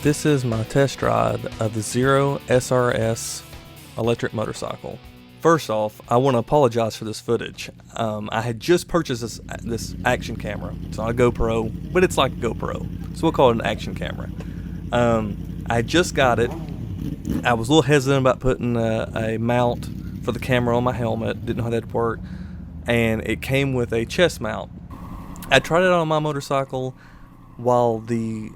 This is my test ride of the Zero SRS electric motorcycle. First off, I want to apologize for this footage. I had just purchased this action camera. It's not a GoPro, but it's like a GoPro, so we'll call it an action camera. I had just got it. I was a little hesitant about putting a mount for the camera on my helmet. Didn't know how that'd work, and it came with a chest mount. I tried it on my motorcycle while the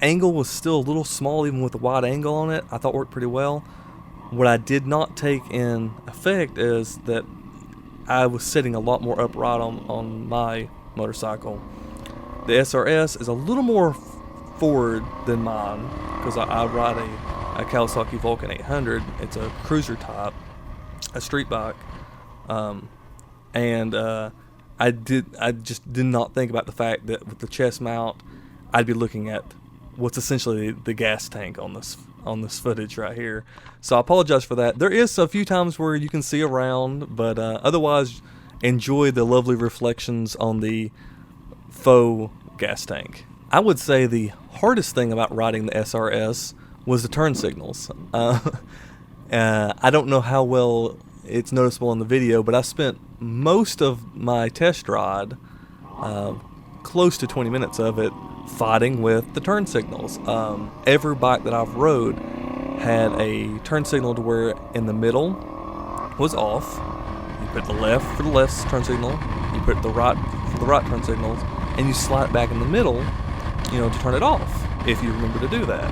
angle was still a little small, even with the wide angle on it. I thought it worked pretty well. What I did not take in effect is that I was sitting a lot more upright on my motorcycle. The SRS is a little more forward than mine because I ride a Kawasaki Vulcan 800. It's a cruiser type, a street bike, and I just did not think about the fact that with the chest mount, I'd be looking at what's essentially the gas tank on this footage right here. So I apologize for that. There is a few times where you can see around, but otherwise enjoy the lovely reflections on the faux gas tank. I would say the hardest thing about riding the SRS was the turn signals. I don't know how well it's noticeable in the video, but I spent most of my test ride, close to 20 minutes of it, fighting with the turn signals. Every bike that I've rode had a turn signal to where in the middle was off. You put the left for the left turn signal, you put the right for the right turn signals, and you slide it back in the middle, to turn it off, if you remember to do that.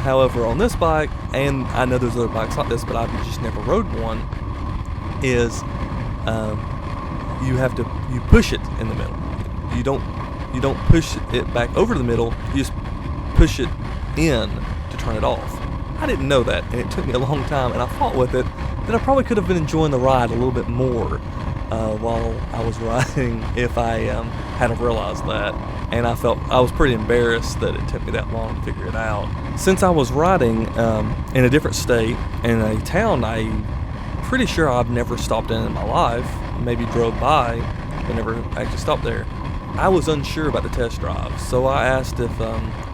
However, on this bike, and I know there's other bikes like this, but I've just never rode one, is you push it in the middle. You don't push it back over to the middle, you just push it in to turn it off. I didn't know that, and it took me a long time, and I fought with it, that I probably could have been enjoying the ride a little bit more while I was riding if I hadn't realized that. And I was pretty embarrassed that it took me that long to figure it out. Since I was riding in a different state, in a town I'm pretty sure I've never stopped in my life, maybe drove by, but never actually stopped there, I was unsure about the test drive, so I asked if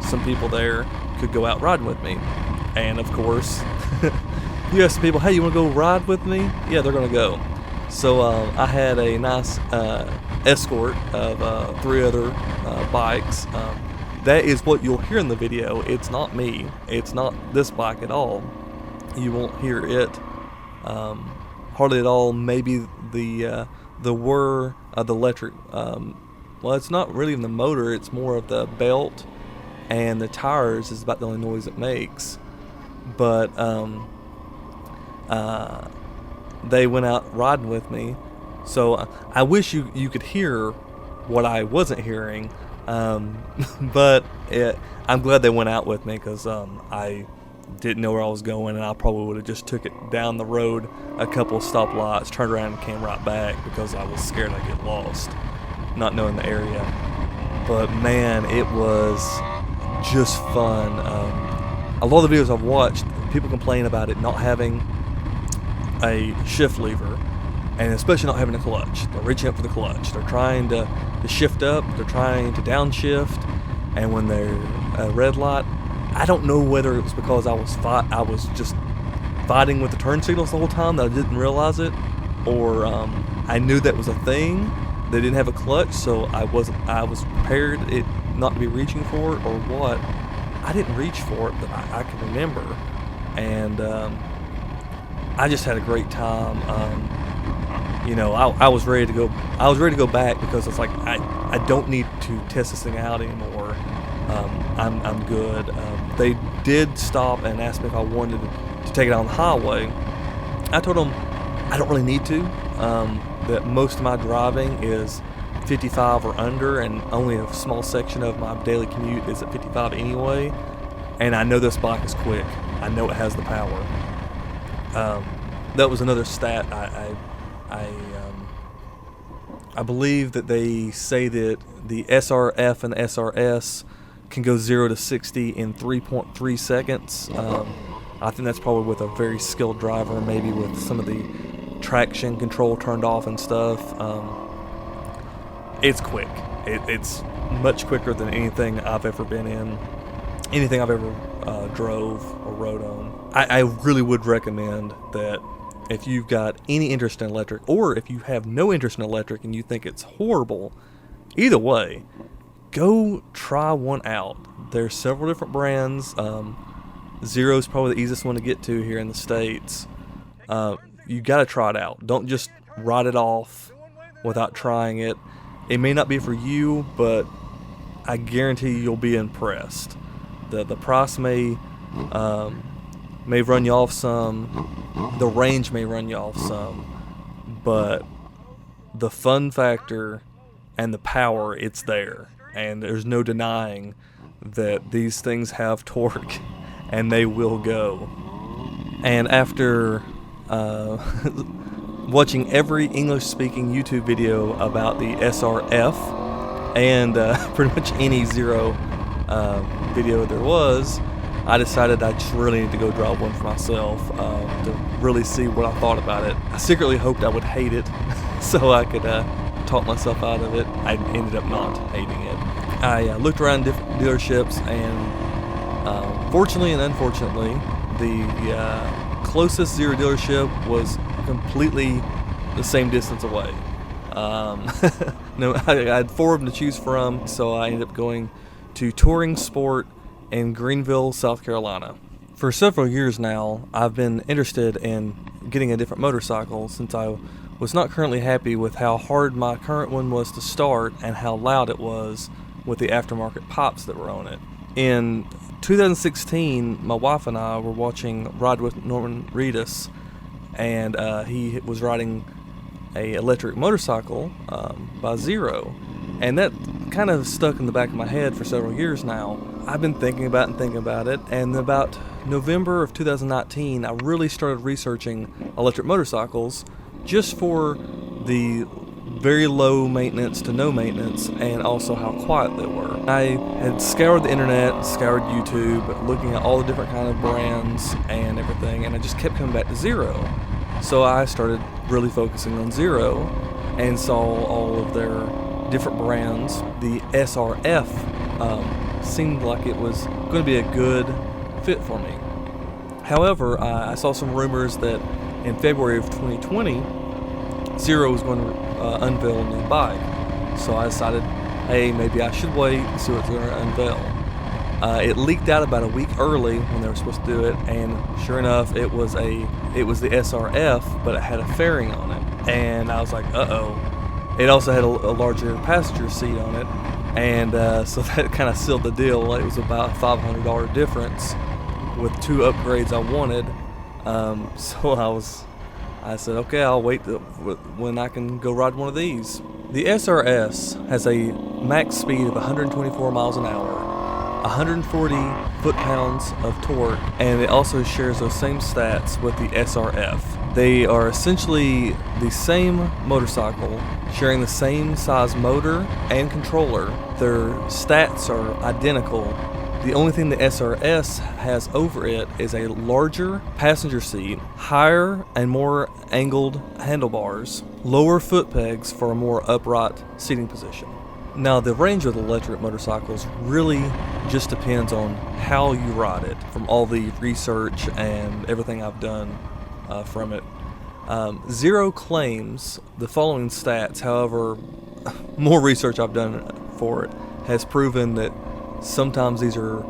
some people there could go out riding with me. And of course, you ask people, hey, you want to go ride with me? Yeah, they're going to go. So I had a nice escort of 3 other bikes. That is what you'll hear in the video. It's not me. It's not this bike at all. You won't hear it hardly at all. Maybe the whir of the electric. Well, it's not really in the motor. It's more of the belt and the tires is about the only noise it makes. But they went out riding with me, so I wish you could hear what I wasn't hearing, but I'm glad they went out with me because I didn't know where I was going, and I probably would have just took it down the road a couple of stoplights, turned around and came right back because I was scared I'd get lost, not knowing the area. But man, it was just fun. A lot of the videos I've watched, people complain about it not having a shift lever, and especially not having a clutch. They're reaching up for the clutch. They're trying to shift up. They're trying to downshift, and when they're a red light, I don't know whether it was because I was just fighting with the turn signals the whole time that I didn't realize it, or I knew that was a thing. They didn't have a clutch, so I was prepared it not to be reaching for it, or what. I didn't reach for it that I can remember, and I just had a great time. I was ready to go. I was ready to go back because it's like I don't need to test this thing out anymore. I'm good. They did stop and ask me if I wanted to take it on the highway. I told them I don't really need to. That most of my driving is 55 or under, and only a small section of my daily commute is at 55 anyway. And I know this bike is quick. I know it has the power. That was another stat. I believe that they say that the SRF and the SRS can go 0 to 60 in 3.3 seconds. I think that's probably with a very skilled driver, maybe with some of the traction control turned off and stuff. It's quick. It's much quicker than anything I've ever been in. anything I've ever drove or rode on. I really would recommend that if you've got any interest in electric, or if you have no interest in electric and you think it's horrible, either way, go try one out. There's several different brands. Zero's probably the easiest one to get to here in the States. You got to try it out. Don't just write it off without trying it. It may not be for you, but I guarantee you'll be impressed. The price may run you off some. The range may run you off some. But the fun factor and the power, it's there. And there's no denying that these things have torque and they will go. And after watching every English-speaking YouTube video about the SRF and pretty much any Zero video there was, I decided I just really need to go drive one for myself to really see what I thought about it. I secretly hoped I would hate it so I could talk myself out of it. I ended up not hating it. I looked around different dealerships, and fortunately and unfortunately, the closest Zero dealership was completely the same distance away. No, I had 4 of them to choose from, so I ended up going to Touring Sport in Greenville, South Carolina. For several years now, I've been interested in getting a different motorcycle since I was not currently happy with how hard my current one was to start and how loud it was with the aftermarket pops that were on it. In 2016, my wife and I were watching Ride with Norman Reedus, and he was riding a electric motorcycle by Zero, and that kind of stuck in the back of my head for several years now. I've been thinking about it, and about November of 2019, I really started researching electric motorcycles just for the very low maintenance to no maintenance, and also how quiet they were. I had scoured the internet, scoured YouTube, looking at all the different kind of brands and everything, and I just kept coming back to Zero. So I started really focusing on Zero and saw all of their different brands. The SRF seemed like it was going to be a good fit for me. However, I saw some rumors that in February of 2020, Zero was going to unveil a new bike. So I decided, hey, maybe I should wait and see what they're going to unveil. It leaked out about a week early when they were supposed to do it, and sure enough, it was the SRF, but it had a fairing on it. And I was like, uh-oh. It also had a larger passenger seat on it, and so that kind of sealed the deal. It was about a $500 difference with 2 upgrades I wanted. So I said, okay, I'll wait when I can go ride one of these. The SRS has a max speed of 124 miles an hour, 140 foot-pounds of torque, and it also shares those same stats with the SRF. They are essentially the same motorcycle, sharing the same size motor and controller. Their stats are identical. The only thing the SRS has over it is a larger passenger seat, higher and more angled handlebars, lower foot pegs for a more upright seating position. Now, the range of the electric motorcycles really just depends on how you ride it, from all the research and everything I've done from it. Zero claims the following stats. However, more research I've done for it has proven that sometimes these are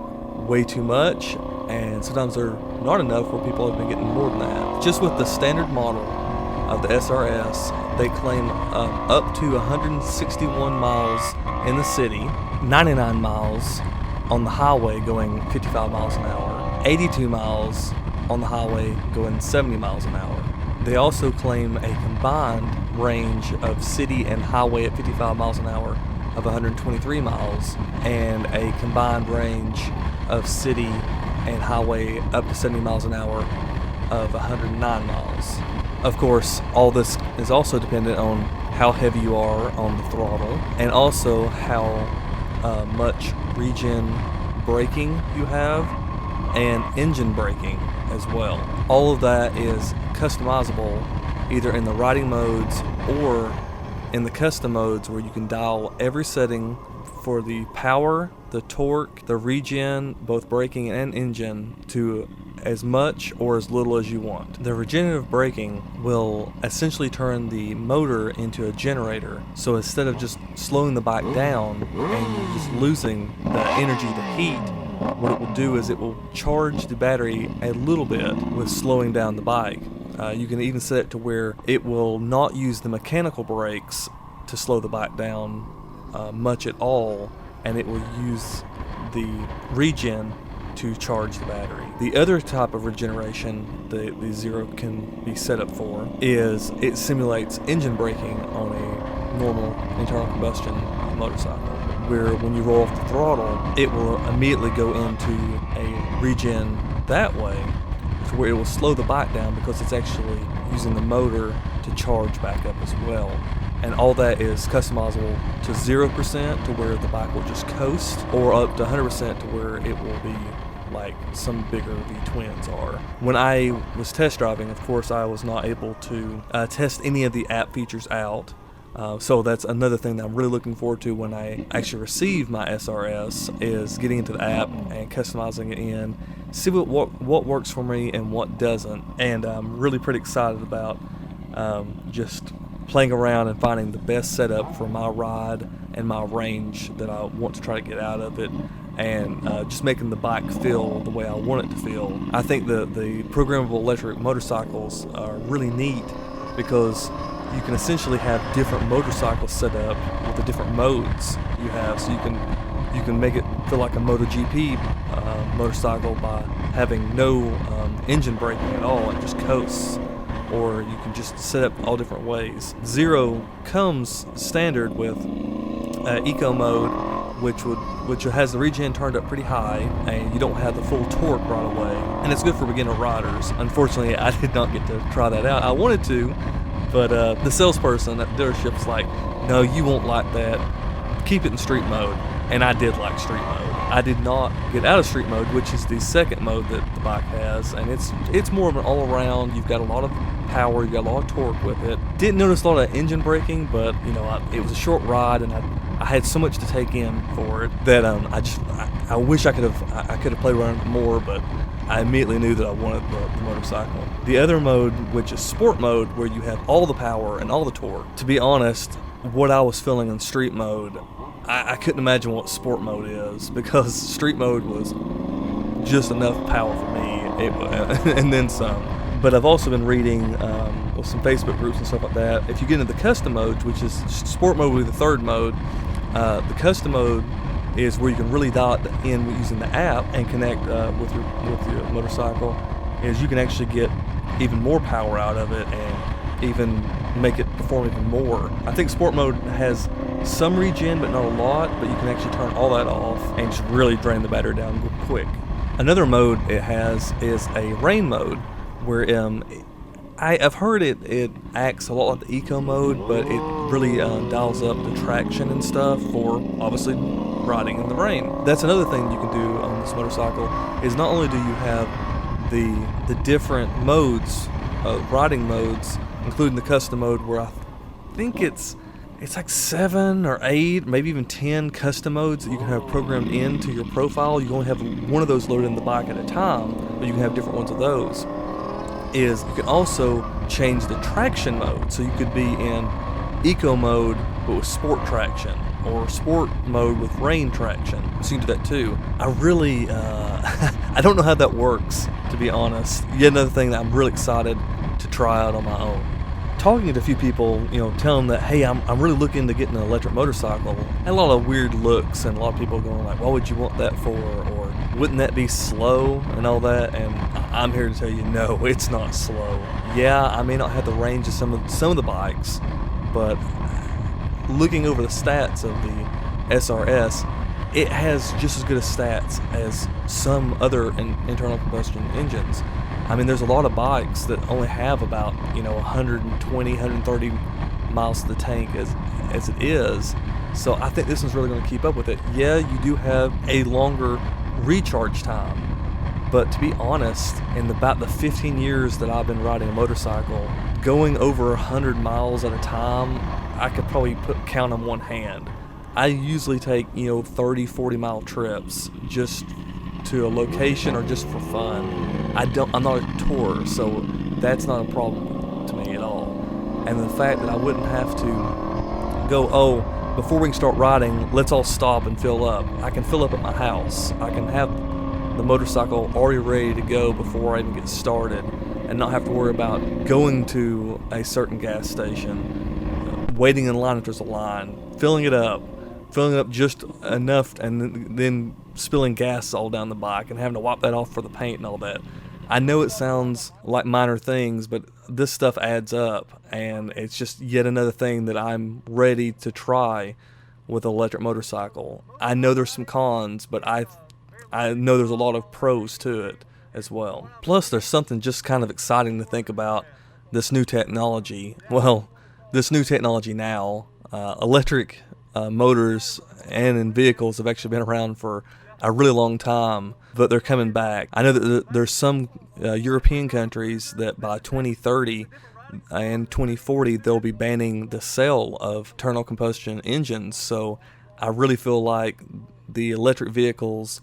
way too much, and sometimes they're not enough where people have been getting more than that. Just with the standard model of the SRS, they claim up to 161 miles in the city, 99 miles on the highway going 55 miles an hour, 82 miles on the highway going 70 miles an hour. They also claim a combined range of city and highway at 55 miles an hour of 123 miles, and a combined range of city and highway up to 70 miles an hour of 109 miles. Of course, all this is also dependent on how heavy you are on the throttle, and also how much regen braking you have, and engine braking as well. All of that is customizable either in the riding modes or in the custom modes, where you can dial every setting for the power, the torque, the regen, both braking and engine, to as much or as little as you want. The regenerative braking will essentially turn the motor into a generator. So instead of just slowing the bike down and just losing the energy to heat, what it will do is it will charge the battery a little bit with slowing down the bike. You can even set it to where it will not use the mechanical brakes to slow the bike down much at all, and it will use the regen to charge the battery. The other type of regeneration the Zero can be set up for is it simulates engine braking on a normal internal combustion motorcycle, where when you roll off the throttle, it will immediately go into a regen that way, to where it will slow the bike down because it's actually using the motor to charge back up as well. And all that is customizable to 0% to where the bike will just coast, or up to 100% to where it will be like some bigger V-twins are. When I was test driving, of course, I was not able to test any of the app features out. So that's another thing that I'm really looking forward to when I actually receive my SRS, is getting into the app and customizing it in, see what works for me and what doesn't. And I'm really pretty excited about just playing around and finding the best setup for my ride and my range that I want to try to get out of it, and just making the bike feel the way I want it to feel. I think the programmable electric motorcycles are really neat because you can essentially have different motorcycles set up with the different modes you have. So you can make it feel like a MotoGP motorcycle by having no engine braking at all. It just coasts. Or you can just set up all different ways. Zero comes standard with Eco mode, which has the regen turned up pretty high, and you don't have the full torque right away. And it's good for beginner riders. Unfortunately, I did not get to try that out. I wanted to, but the salesperson at the dealership's like, no, you won't like that. Keep it in street mode. And I did like street mode. I did not get out of street mode, which is the second mode that the bike has, and it's more of an all-around. You've got a lot of power, you've got a lot of torque with it. Didn't notice a lot of engine braking, but it was a short ride, and I had so much to take in for it that I wish I could have played around more, but I immediately knew that I wanted the motorcycle. The other mode, which is sport mode, where you have all the power and all the torque. To be honest, what I was feeling in street mode, I couldn't imagine what sport mode is, because street mode was just enough power for me, and then some. But I've also been reading with some Facebook groups and stuff like that. If you get into the custom modes, which is sport mode with the third mode, the custom mode is where you can really dial it in using the app and connect with your motorcycle. Is you can actually get even more power out of it and even make it perform even more. I think sport mode has some regen, but not a lot, but you can actually turn all that off and just really drain the battery down quick. Another mode it has is a rain mode, where I've heard it acts a lot like the eco mode, but it really dials up the traction and stuff for obviously riding in the rain. That's another thing you can do on this motorcycle, is not only do you have the different modes, riding modes, including the custom mode, where I think it's like 7 or 8, maybe even 10 custom modes that you can have programmed into your profile. You only have one of those loaded in the bike at a time, but you can have different ones of those. Is you can also change the traction mode, so you could be in eco mode but with sport traction, or sport mode with rain traction. So you can do that too. I really I don't know how that works, to be honest. Yet another thing that I'm really excited to try out on my own. Talking to a few people, telling them that, hey, I'm really looking to get an electric motorcycle. And a lot of weird looks, and a lot of people going like, what would you want that for? Or wouldn't that be slow and all that? And I'm here to tell you, no, it's not slow. Yeah, I may not have the range of some of the bikes, but looking over the stats of the SRS, it has just as good a stats as some other internal combustion engines. I mean, there's a lot of bikes that only have about 120, 130 miles to the tank as it is. So I think this one's really going to keep up with it. Yeah, you do have a longer recharge time, but to be honest, in about the 15 years that I've been riding a motorcycle, going over 100 miles at a time, I could probably count on one hand. I usually take 30, 40-mile trips just to a location or just for fun. I'm not a tourer, so that's not a problem to me at all. And the fact that I wouldn't have to go, before we can start riding, let's all stop and fill up. I can fill up at my house. I can have the motorcycle already ready to go before I even get started and not have to worry about going to a certain gas station, waiting in line if there's a line, filling it up just enough, and then spilling gas all down the bike and having to wipe that off for the paint and all that. I know it sounds like minor things, but this stuff adds up, and it's just yet another thing that I'm ready to try with an electric motorcycle. I know there's some cons, but I know there's a lot of pros to it as well. Plus, there's something just kind of exciting to think about this new technology. Well, this new technology now, electric motors and in vehicles have actually been around for a really long time, but they're coming back. I know that there's some European countries that by 2030 and 2040 they'll be banning the sale of internal combustion engines. So I really feel like the electric vehicles,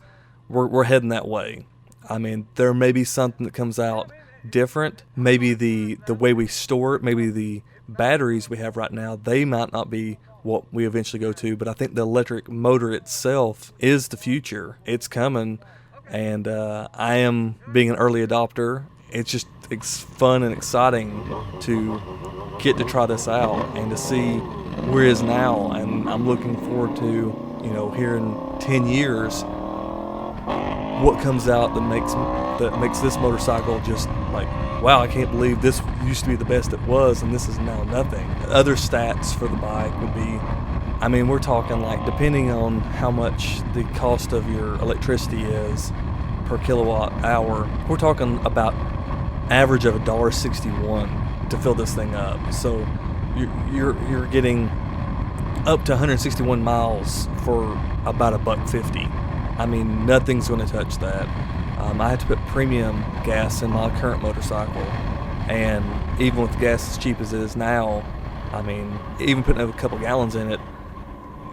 we're heading that way. I mean, there may be something that comes out different. Maybe the way we store it, maybe the batteries we have right now, they might not be what we eventually go to, but I think the electric motor itself is the future. It's coming, and I am being an early adopter. It's fun and exciting to get to try this out and to see where it is now, and I'm looking forward to, here in 10 years, what comes out that makes this motorcycle just like, wow, I can't believe this used to be the best it was and this is now nothing. Other stats for the bike would be, we're talking like, depending on how much the cost of your electricity is per kilowatt hour, we're talking about average of $1.61 to fill this thing up. So you're getting up to 161 miles for about $1.50. Nothing's going to touch that. I had to put premium gas in my current motorcycle, and even with gas as cheap as it is now, even putting a couple gallons in it,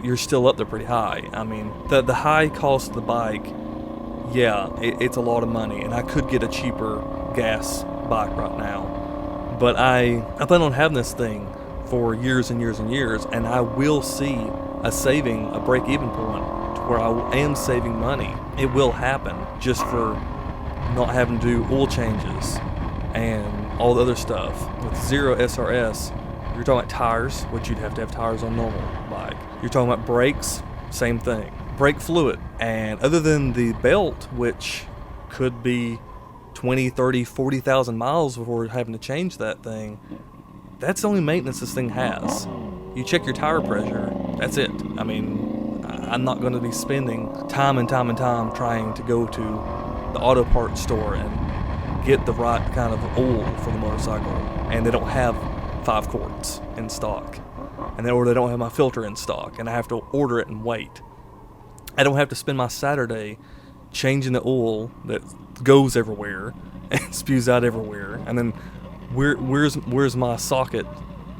you're still up there pretty high. The high cost of the bike, yeah, it's a lot of money, and I could get a cheaper gas bike right now. But I plan on having this thing for years and years and years, and I will see a break-even point where I am saving money. It will happen just for not having to do oil changes and all the other stuff. With zero SRS, you're talking about tires, which you'd have to have tires on normal bike. You're talking about brakes, same thing. Brake fluid. And other than the belt, which could be 20, 30, 40,000 miles before having to change that thing, that's the only maintenance this thing has. You check your tire pressure, that's it. I'm not going to be spending time and time trying to go to the auto parts store and get the right kind of oil for the motorcycle, and they don't have 5 quarts in stock, or they don't have my filter in stock, and I have to order it and wait. I don't have to spend my Saturday changing the oil that goes everywhere and spews out everywhere, and then where's my socket,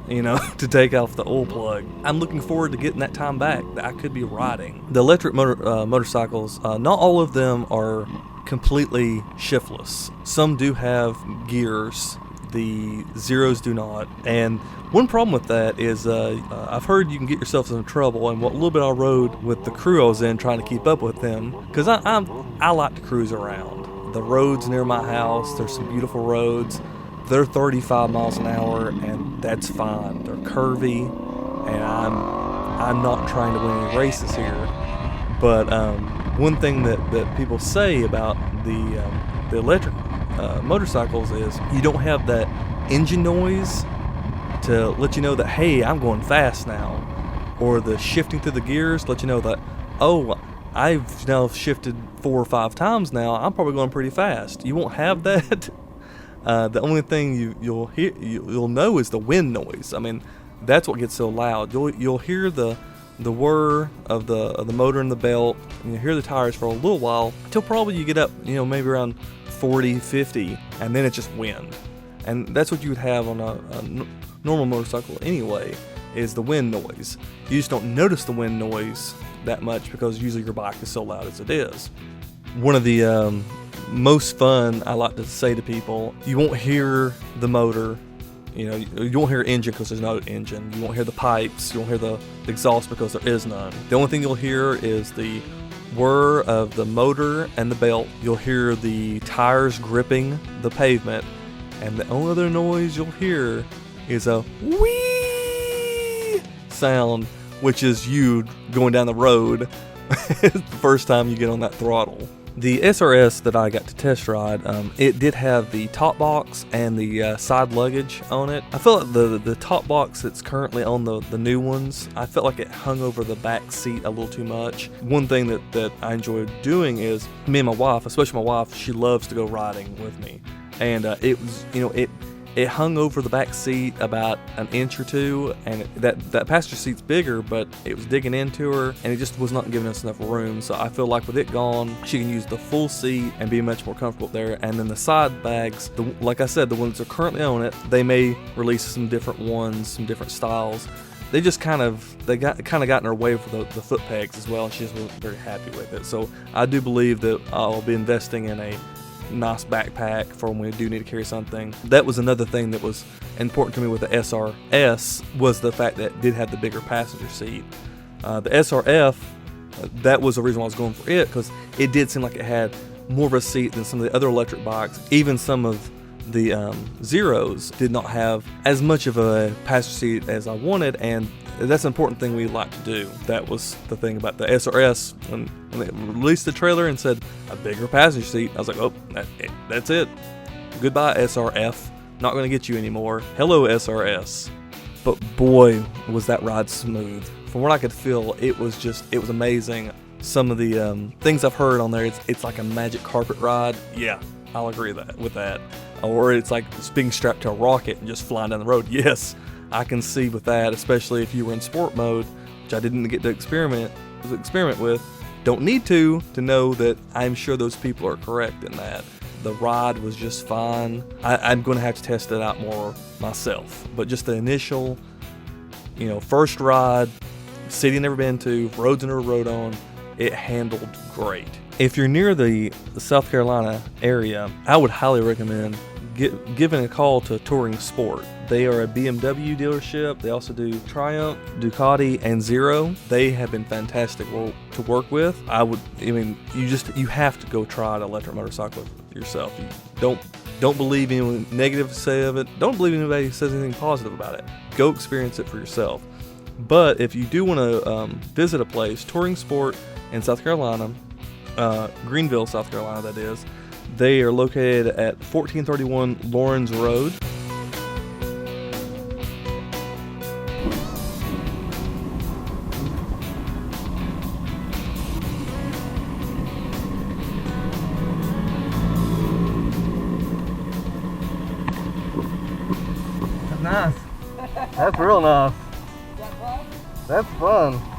to take off the oil plug. I'm looking forward to getting that time back that I could be riding. The electric motorcycles, not all of them are completely shiftless. Some do have gears. The Zeros do not. And one problem with that is I've heard you can get yourself in trouble, and what little bit I rode with the crew I was in trying to keep up with them, because I like to cruise around. The roads near my house, there's some beautiful roads. They're 35 miles an hour, and that's fine. They're curvy, and I'm not trying to win any races here. But one thing that people say about the electric motorcycles is you don't have that engine noise to let you know that, hey, I'm going fast now, or the shifting through the gears to let you know that, oh, I've now shifted 4 or 5 times now. I'm probably going pretty fast. You won't have that. The only thing you'll know is the wind noise. That's what gets so loud. You'll hear the whir of the motor and the belt, and you hear the tires for a little while until probably you get up, maybe around 40, 50, and then it's just wind. And that's what you would have on a normal motorcycle anyway. is the wind noise. You just don't notice the wind noise that much because usually your bike is so loud as it is. One of the most fun I like to say to people, you won't hear the motor, you won't hear engine because there's no engine. You won't hear the pipes, you won't hear the exhaust because there is none. The only thing you'll hear is the whir of the motor and the belt. You'll hear the tires gripping the pavement, and the only other noise you'll hear is a whee sound, which is you going down the road the first time you get on that throttle. The SRS that I got to test ride, it did have the top box and the side luggage on it. I felt like the top box that's currently on the new ones, I felt like it hung over the back seat a little too much. One thing that I enjoyed doing is, me and my wife, especially my wife, she loves to go riding with me. And it was, it hung over the back seat about an inch or two, and that passenger seat's bigger, but it was digging into her, and it just was not giving us enough room. So I feel like with it gone, she can use the full seat and be much more comfortable there. And then the side bags, like I said, the ones that are currently on it, they may release some different ones, some different styles. They just kind of got in her way for the foot pegs as well, and she just wasn't very happy with it. So I do believe that I'll be investing in a nice backpack for when we do need to carry something. That was another thing that was important to me with the SRS, was the fact that it did have the bigger passenger seat. The SRF, that was the reason why I was going for it, because it did seem like it had more of a seat than some of the other electric bikes. Even some of the Zeros did not have as much of a passenger seat as I wanted, and that's an important thing we like to do. That was the thing about the SRS. When they released the trailer and said a bigger passenger seat, I was like, oh, that's it. Goodbye, SRF. Not going to get you anymore. Hello, SRS. But boy, was that ride smooth. From what I could feel, it was amazing. Some of the things I've heard on there, it's like a magic carpet ride. Yeah, I'll agree with that. Or it's like being strapped to a rocket and just flying down the road. Yes, I can see with that, especially if you were in sport mode, which I didn't get to experiment with. Don't need to know that I'm sure those people are correct in that. The ride was just fine. I'm going to have to test it out more myself. But just the initial, first ride, city I've never been to, roads I never rode on, it handled great. If you're near the South Carolina area, I would highly recommend giving a call to Touring Sport. They are a BMW dealership. They also do Triumph, Ducati, and Zero. They have been fantastic to work with. You have to go try an electric motorcycle yourself. You don't believe anyone negative to say of it. Don't believe anybody says anything positive about it. Go experience it for yourself. But if you do want to visit a place, Touring Sport in South Carolina, Greenville, South Carolina, that is. They are located at 1431 Lawrence Road. That's nice. That's real nice. Is that fun? That's fun.